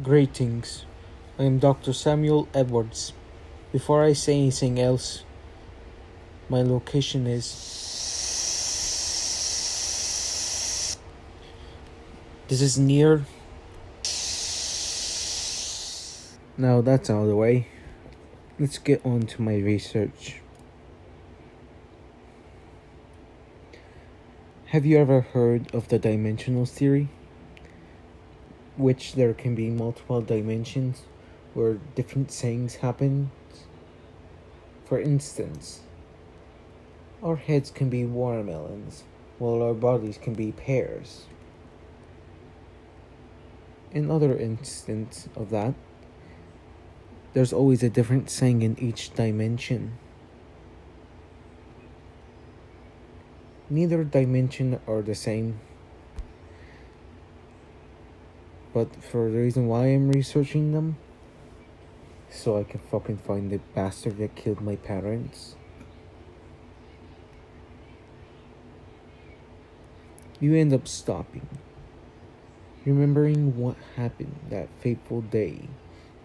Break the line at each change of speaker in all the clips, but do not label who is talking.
Greetings. I am Dr. Samuel Edwards. Before I say anything else, my location is. This is near. Now that's out of the way. Let's get on to my research. Have you ever heard of the dimensional theory? Which there can be multiple dimensions where different things happen. For instance, our heads can be watermelons, while our bodies can be pears. In other instance of that, there's always a different thing in each dimension. Neither dimension are the same. But for the reason why I'm researching them, so I can fucking find the bastard that killed my parents. You end up stopping, remembering what happened that fateful day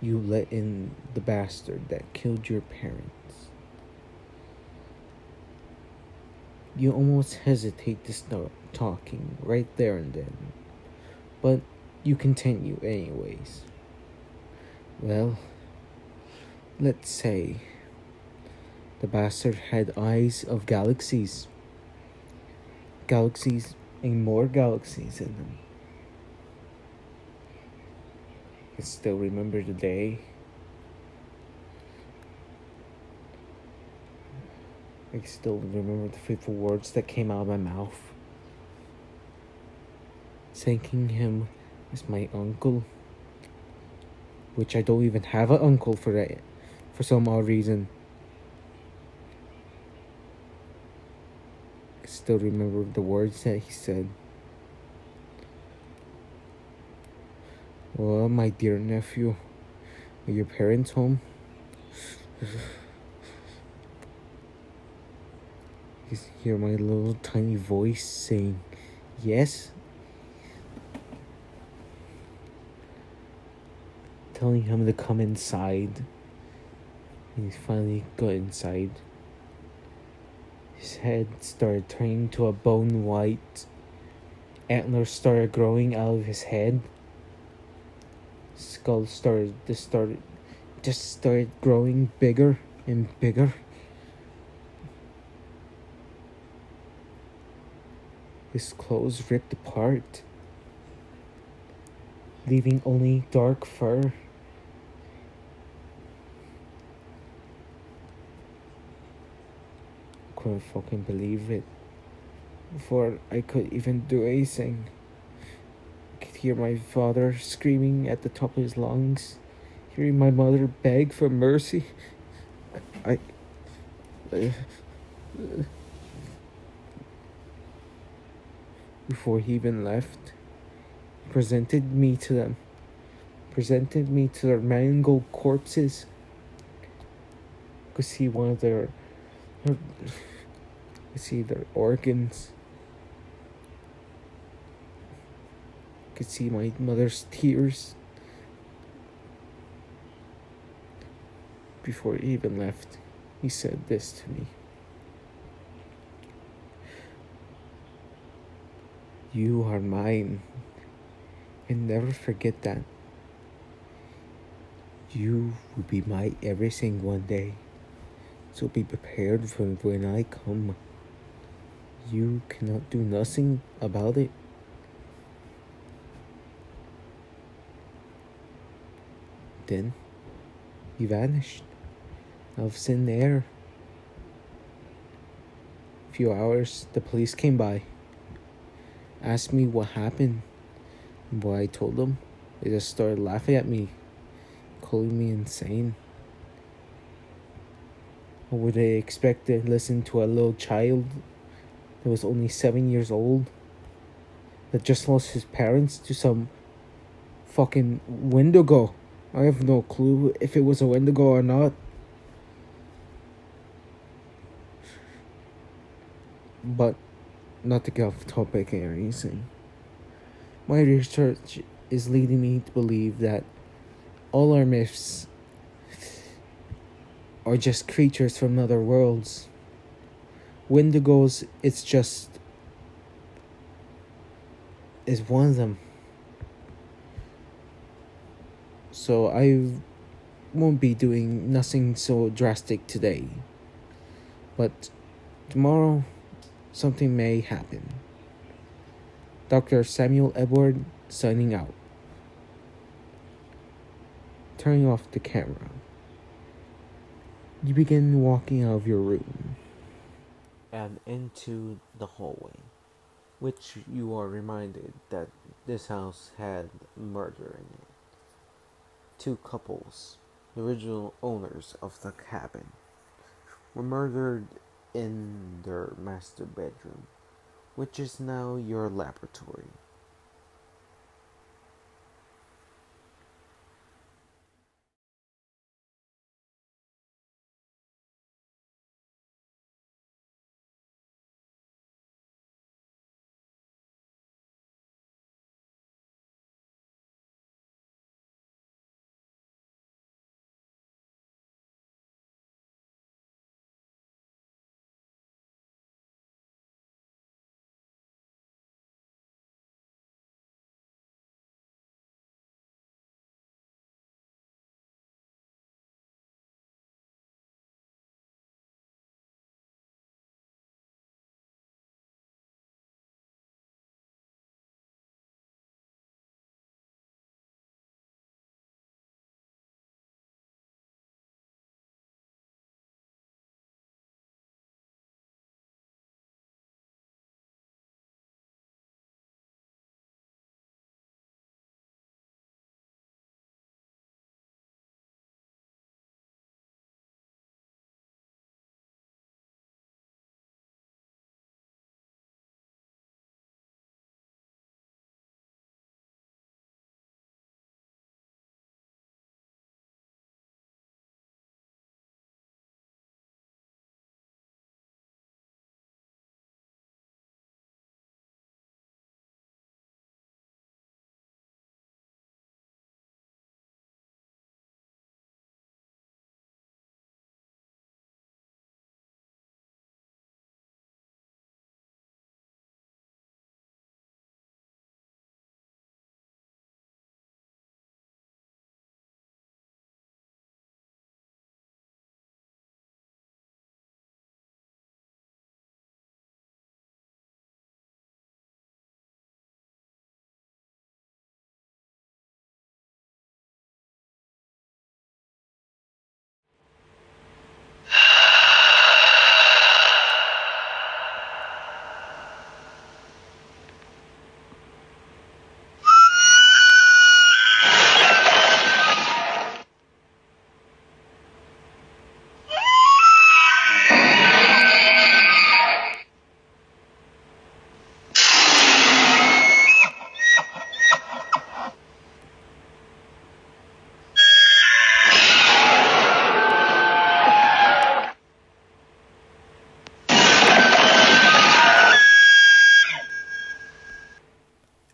you let in the bastard that killed your parents. You almost hesitate to start talking right there and then, but you continue anyways. Well, let's say the bastard had eyes of galaxies. Galaxies and more galaxies in them. I still remember the day. I still remember the fateful words that came out of my mouth. Thanking him as my uncle. Which I don't even have an uncle for that, for some odd reason. I still remember the words that he said. Well, my dear nephew, are your parents home? You hear my little tiny voice saying, yes? Telling him to come inside. And he finally got inside. His head started turning to a bone white. Antlers started growing out of his head. Skull started growing bigger and bigger. His clothes ripped apart, leaving only dark fur. Couldn't fucking believe it. Before I could even do anything, I could hear my father screaming at the top of his lungs, hearing my mother beg for mercy. Before he even left, he presented me to them. Presented me to their mangled corpses. Could see one of their organs. Could see my mother's tears. Before he even left, he said this to me. You are mine, and never forget that. You will be my everything one day, so be prepared for when I come. You cannot do nothing about it. Then he vanished out of thin air. A few hours, the police came by, asked me what happened, and what I told them. They just started laughing at me, calling me insane. What would they expect to listen to a little child that was only 7 years old, that just lost his parents to some fucking wendigo? I have no clue if it was a wendigo or not. But not to get off topic or anything. My research is leading me to believe that All our myths are just creatures from other worlds. Wendigos, it's just is one of them. So I won't be doing nothing so drastic today. But tomorrow, something may happen. Dr. Samuel Edward signing out. Turning off the camera. You begin walking out of your room and into the hallway, which you are reminded that this house had murder in it. Two couples, the original owners of the cabin, were murdered in their master bedroom, which is now your laboratory.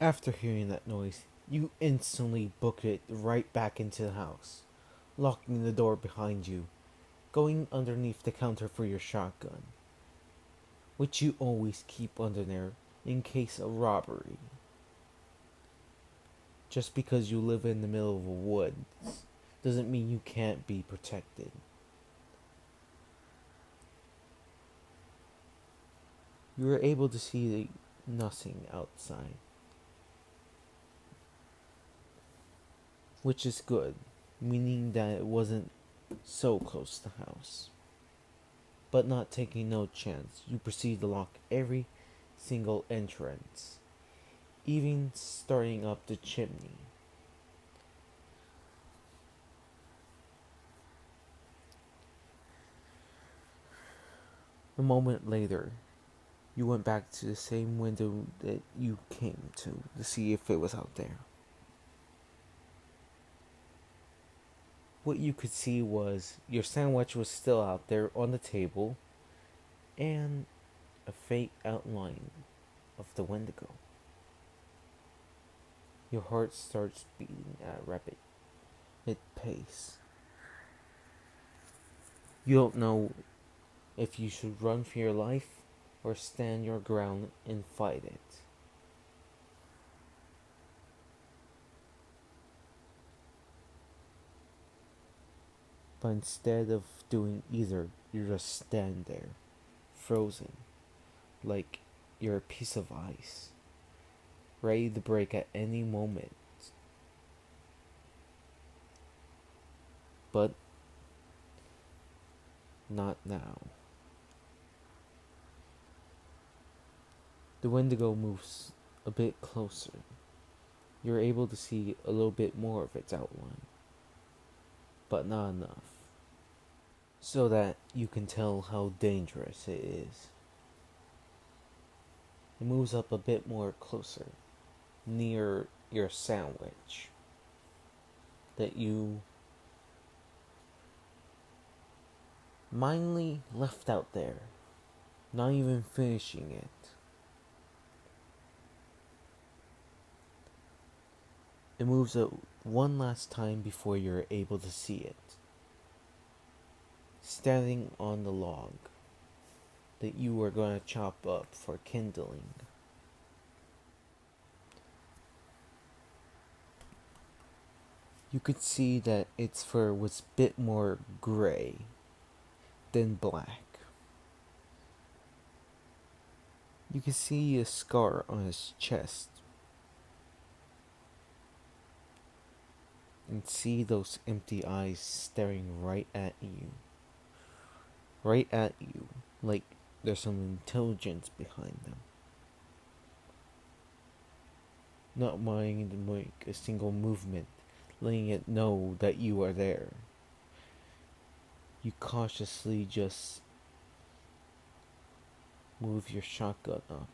After hearing that noise, you instantly book it right back into the house, locking the door behind you, going underneath the counter for your shotgun, which you always keep under there in case of robbery. Just because you live in the middle of a woods doesn't mean you can't be protected. You were able to see nothing outside, which is good, meaning that it wasn't so close to the house. But not taking no chance, you proceed to lock every single entrance, even starting up the chimney. A moment later, you went back to the same window that you came to see if it was out there. What you could see was your sandwich was still out there on the table and a faint outline of the wendigo. Your heart starts beating at a rapid it pace. You don't know if you should run for your life or stand your ground and fight it. But instead of doing either, you just stand there, frozen, like you're a piece of ice, ready to break at any moment. But not now. The Wendigo moves a bit closer. You're able to see a little bit more of its outline, but not enough, so that you can tell how dangerous it is. It moves up a bit more closer, near your sandwich, that you mindly left out there, not even finishing it. It moves up one last time before you're able to see it, standing on the log that you were going to chop up for kindling. You could see that its fur was a bit more gray than black. You could see a scar on his chest and see those empty eyes staring right at you. Right at you, like there's some intelligence behind them. Not wanting to make a single movement, letting it know that you are there. You cautiously just move your shotgun up,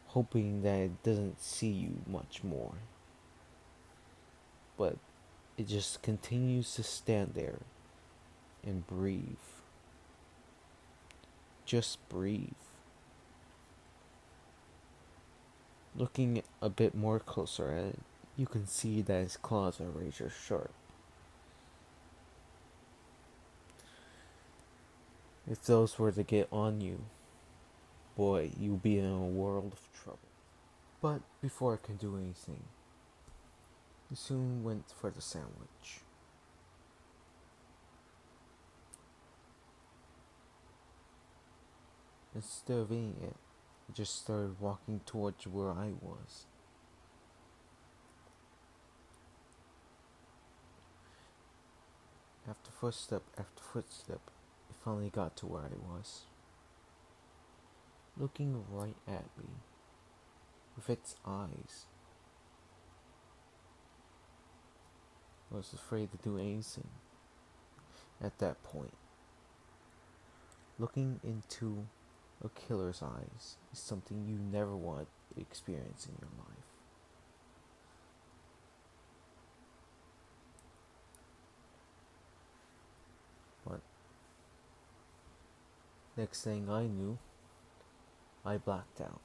hoping that it doesn't see you much more. But it just continues to stand there and breathe. Just breathe. Looking a bit more closer at it, you can see that its claws are razor sharp. If those were to get on you, boy, you'd be in a world of trouble. But before I could do anything, he soon went for the sandwich. Instead of eating it, he just started walking towards where I was. After footstep, it finally got to where I was. Looking right at me, with its eyes. I was afraid to do anything at that point. Looking into a killer's eyes is something you never want to experience in your life. But next thing I knew, I blacked out.